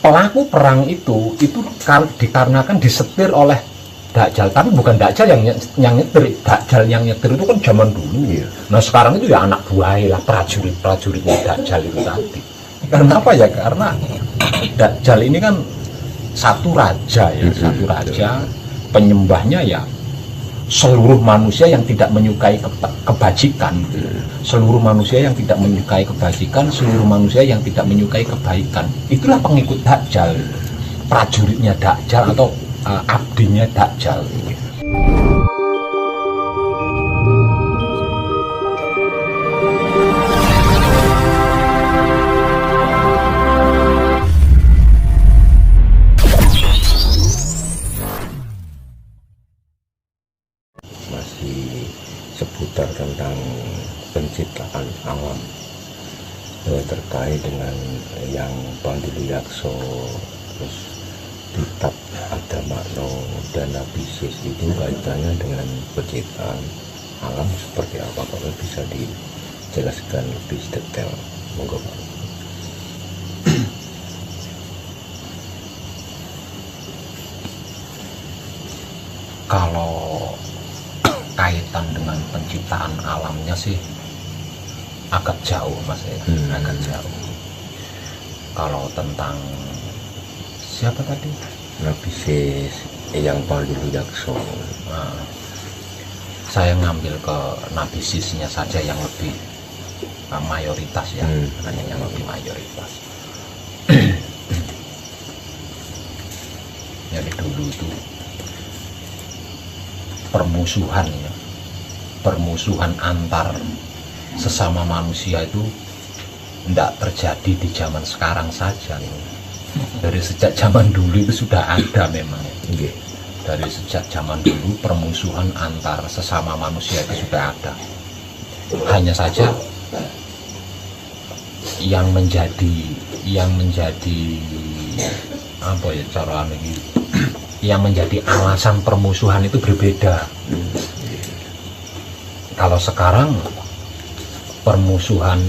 pelaku perang itu dikarenakan disetir oleh Dajjal, tapi bukan Dajjal yang nyetir. Dajjal yang nyetir itu kan zaman dulu. Iya. Nah sekarang itu ya anak buahnya lah, prajuritnya Dajjal itu tadi. Karena apa ya? Karena Dajjal ini kan satu raja ya, satu raja, penyembahnya ya seluruh manusia yang tidak menyukai kebajikan, seluruh manusia yang tidak menyukai kebajikan, seluruh manusia yang tidak menyukai kebaikan. Itulah pengikut Dajjal, prajuritnya Dajjal atau abdinya Dajjal. Masih seputar tentang penciptaan alam, terkait dengan yang Panduluyakso, terus kitab Adamakno dan Nabisis itu kaitannya dengan penciptaan alam seperti apa? Kalau bisa dijelaskan lebih detail, monggo Pak. Kalau kaitan dengan penciptaan alamnya sih agak jauh Mas ya, agak jauh. Kalau tentang siapa tadi? Nabisis yang Panduluyakso. Nah, saya ngambil ke Nabisisnya saja yang lebih mayoritas ya, hanya yang lebih mayoritas. Jadi dulu itu permusuhan ya, permusuhan antar sesama manusia itu tidak terjadi di zaman sekarang saja. Dari sejak zaman dulu itu sudah ada memang. Dari sejak zaman dulu permusuhan antar sesama manusia itu sudah ada. Hanya saja yang menjadi apa ya cara ini, yang menjadi alasan permusuhan itu berbeda. Kalau sekarang permusuhan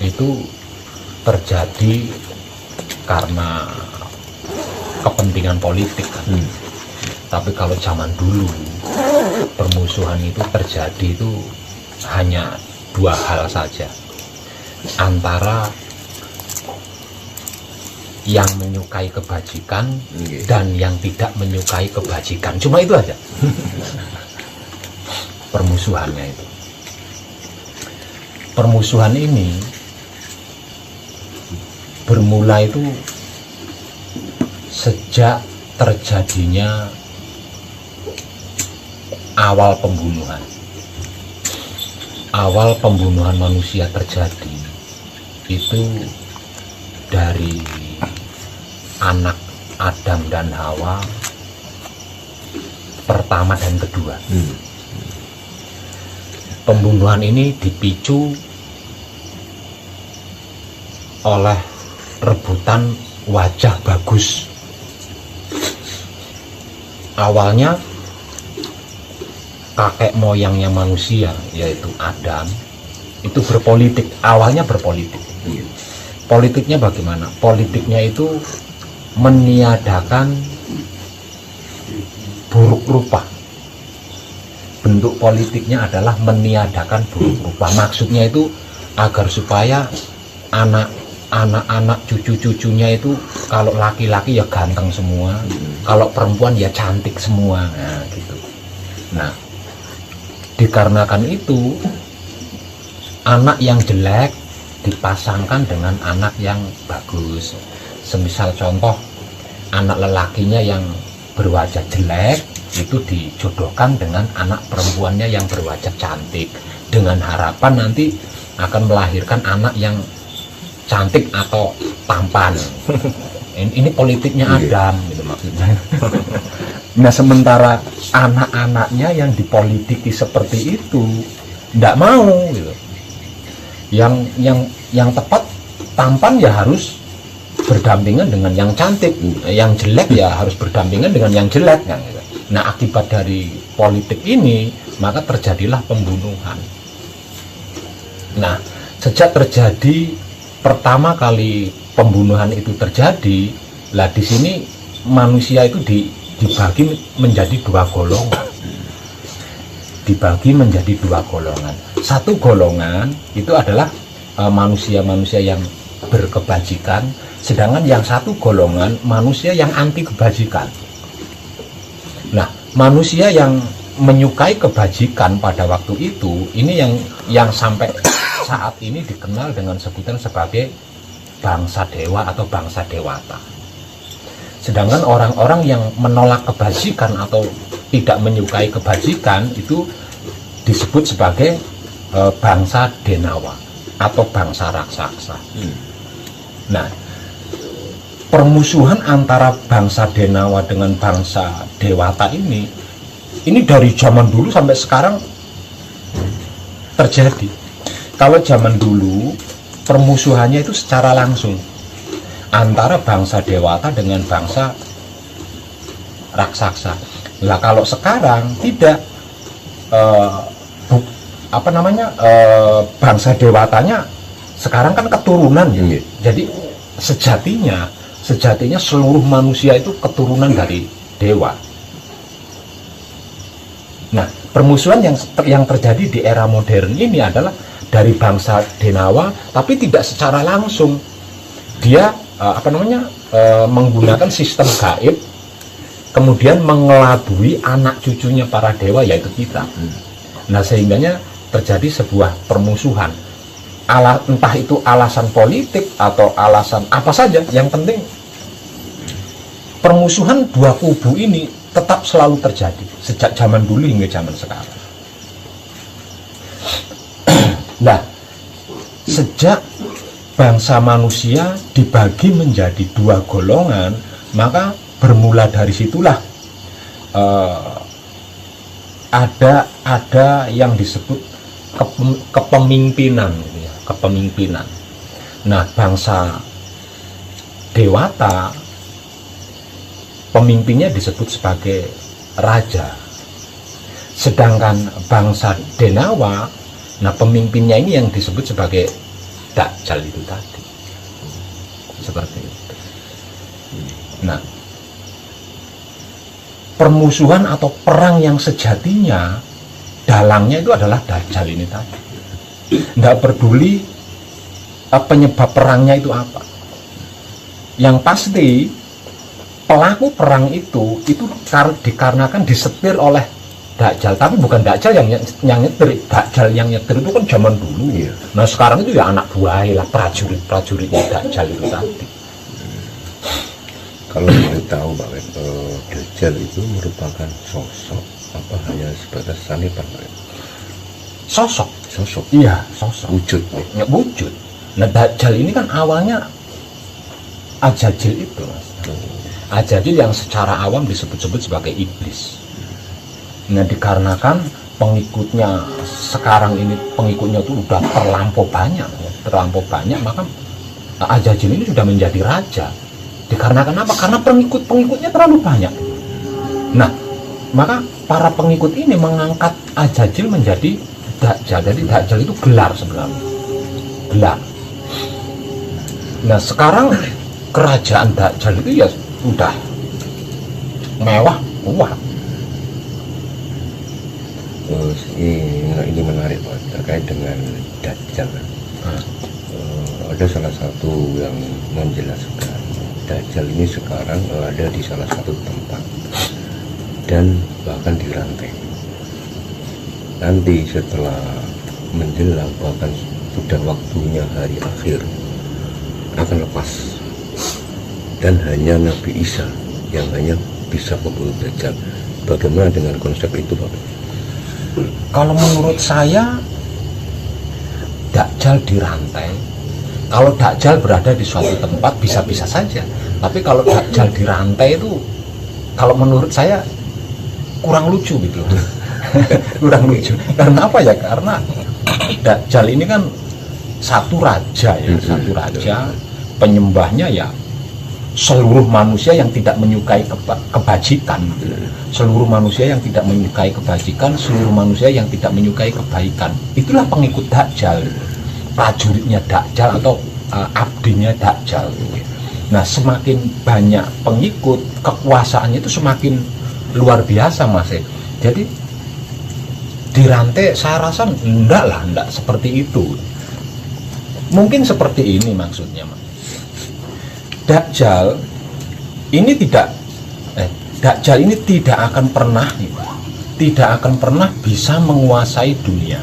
itu terjadi karena kepentingan politik kan. Tapi kalau zaman dulu permusuhan itu terjadi itu hanya dua hal saja, antara yang menyukai kebajikan dan yang tidak menyukai kebajikan. Cuma itu aja permusuhannya itu. Permusuhan ini bermula itu sejak terjadinya awal pembunuhan. Awal pembunuhan manusia terjadi itu dari anak Adam dan Hawa pertama dan kedua. Pembunuhan ini dipicu oleh rebutan wajah bagus. Awalnya kakek moyangnya manusia, yaitu Adam, itu berpolitik. Awalnya berpolitik. Politiknya bagaimana? Politiknya itu meniadakan buruk rupa. Bentuk politiknya adalah meniadakan buruk rupa. Maksudnya itu agar supaya anak-anak cucu-cucunya itu kalau laki-laki ya ganteng semua, kalau perempuan ya cantik semua. Nah, gitu. Nah, dikarenakan itu anak yang jelek dipasangkan dengan anak yang bagus. Semisal contoh, anak lelakinya yang berwajah jelek itu dijodohkan dengan anak perempuannya yang berwajah cantik, dengan harapan nanti akan melahirkan anak yang cantik atau tampan. Ini politiknya Adam gitu maksudnya. Nah, sementara anak-anaknya yang dipolitiki seperti itu tidak mau gitu. Yang tepat tampan ya harus berdampingan dengan yang cantik, yang jelek ya harus berdampingan dengan yang jelek kan gitu. Nah, akibat dari politik ini maka terjadilah pembunuhan. Nah, sejak terjadi pertama kali pembunuhan itu terjadi, Lah di sini manusia itu dibagi menjadi dua golongan. Dibagi menjadi dua golongan. Satu golongan itu adalah manusia-manusia yang berkebajikan, sedangkan yang satu golongan manusia yang anti kebajikan. Nah, manusia yang menyukai kebajikan pada waktu itu, ini yang sampai saat ini dikenal dengan sebutan sebagai bangsa dewa atau bangsa dewata. Sedangkan orang-orang yang menolak kebajikan atau tidak menyukai kebajikan itu disebut sebagai bangsa denawa atau bangsa raksasa. Nah, permusuhan antara bangsa denawa dengan bangsa dewata ini dari zaman dulu sampai sekarang terjadi. Kalau zaman dulu permusuhannya itu secara langsung antara bangsa dewata dengan bangsa raksasa. Lah kalau sekarang tidak, bangsa dewatanya sekarang kan keturunan ya. Jadi sejatinya seluruh manusia itu keturunan dari dewa. Nah, permusuhan yang terjadi di era modern ini adalah dari bangsa denawa, tapi tidak secara langsung. Dia menggunakan sistem gaib, kemudian mengelabui anak cucunya para dewa, yaitu kita. Nah, sehingganya terjadi sebuah permusuhan. Entah itu alasan politik atau alasan apa saja, yang penting permusuhan dua kubu ini tetap selalu terjadi sejak zaman dulu hingga zaman sekarang. Nah, sejak bangsa manusia dibagi menjadi dua golongan, maka bermula dari situlah ada yang disebut kepemimpinan, ya, kepemimpinan. Nah, bangsa dewata pemimpinnya disebut sebagai raja, sedangkan bangsa denawa, nah pemimpinnya ini yang disebut sebagai Dajjal itu tadi, seperti itu. Nah, permusuhan atau perang yang sejatinya dalangnya itu adalah Dajjal ini tadi. Tidak peduli penyebab perangnya itu apa. Yang pasti pelaku perang itu dikarenakan disetir oleh Dajjal, tapi bukan Dajjal yang nyetir. Dajjal yang nyetir itu kan zaman dulu ya. Nah, sekarang itu ya anak buahnya lah, prajuritnya Dajjal itu tadi. Kalau kita tahu bahwa Dajjal itu merupakan sosok, apa hanya sebatas sanipan, Pak? Sosok. Iya, sosok. Wujud. Ya, wujud. Nah, Dajjal ini kan awalnya Ajajil itu, Mas. Ajajil yang secara awam disebut-sebut sebagai iblis. Nah, dikarenakan pengikutnya sekarang ini, pengikutnya itu udah terlampau banyak, maka Ajajil ini sudah menjadi raja. Dikarenakan apa? Karena pengikutnya terlalu banyak. Nah, maka para pengikut ini mengangkat Ajajil menjadi Dajjal. Jadi Dajjal itu gelar sebenarnya, gelar. Nah, sekarang kerajaan Dajjal itu ya udah mewah. Ini menarik, Pak, terkait dengan Dajjal. Ada salah satu yang menjelaskan Dajjal ini sekarang ada di salah satu tempat dan bahkan dirantai. Nanti setelah menjelang, bahkan sudah waktunya hari akhir, akan lepas, dan hanya Nabi Isa yang hanya bisa membunuh Dajjal. Bagaimana dengan konsep itu, Pak? Kalau menurut saya Dajjal dirantai. Kalau Dajjal berada di suatu tempat bisa-bisa saja. Tapi kalau Dajjal dirantai itu, kalau menurut saya kurang lucu gitu. Kurang lucu. Karena apa ya? Karena Dajjal ini kan satu raja ya, satu raja, penyembahnya ya seluruh manusia yang tidak menyukai kebajikan, seluruh manusia yang tidak menyukai kebajikan, seluruh manusia yang tidak menyukai kebaikan. Itulah pengikut Dajjal, prajuritnya Dajjal atau abdinya Dajjal. Nah, semakin banyak pengikut, kekuasaannya itu semakin luar biasa, Mas. Jadi dirantai, saya rasa enggak seperti itu. Mungkin seperti ini maksudnya, Mas. Dajjal ini tidak akan pernah bisa menguasai dunia.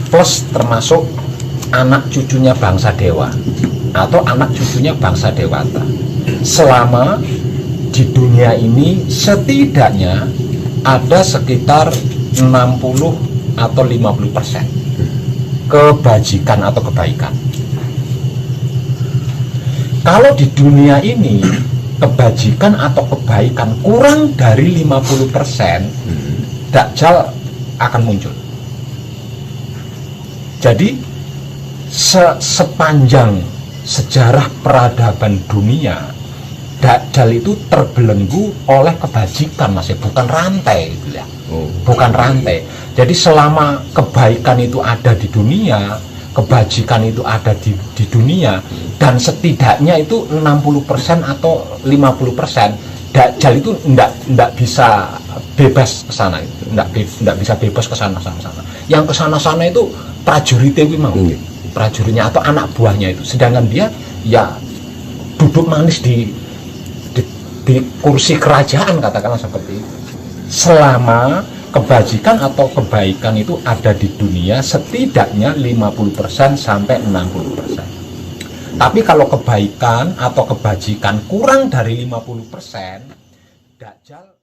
Plus termasuk anak cucunya bangsa dewa atau anak cucunya bangsa dewata. Selama di dunia ini setidaknya ada sekitar 60 atau 50% kebajikan atau kebaikan. Kalau di dunia ini kebajikan atau kebaikan kurang dari 50%, Dajjal akan muncul. Jadi sepanjang sejarah peradaban dunia, Dajjal itu terbelenggu oleh kebajikan, Mas, bukan rantai gitu ya. Bukan rantai. Jadi selama kebaikan itu ada di dunia, kebajikan itu ada di dunia, dan setidaknya itu 60% atau 50%, Dajjal itu enggak bisa bebas ke sana, enggak bisa bebas ke sana. Yang ke sana itu prajuritnya itu mau, prajuritnya atau anak buahnya itu, sedangkan dia ya duduk manis di kursi kerajaan, katakanlah seperti itu. Selama kebajikan atau kebaikan itu ada di dunia setidaknya 50% sampai 60%. Tapi kalau kebaikan atau kebajikan kurang dari 50%, Dajjal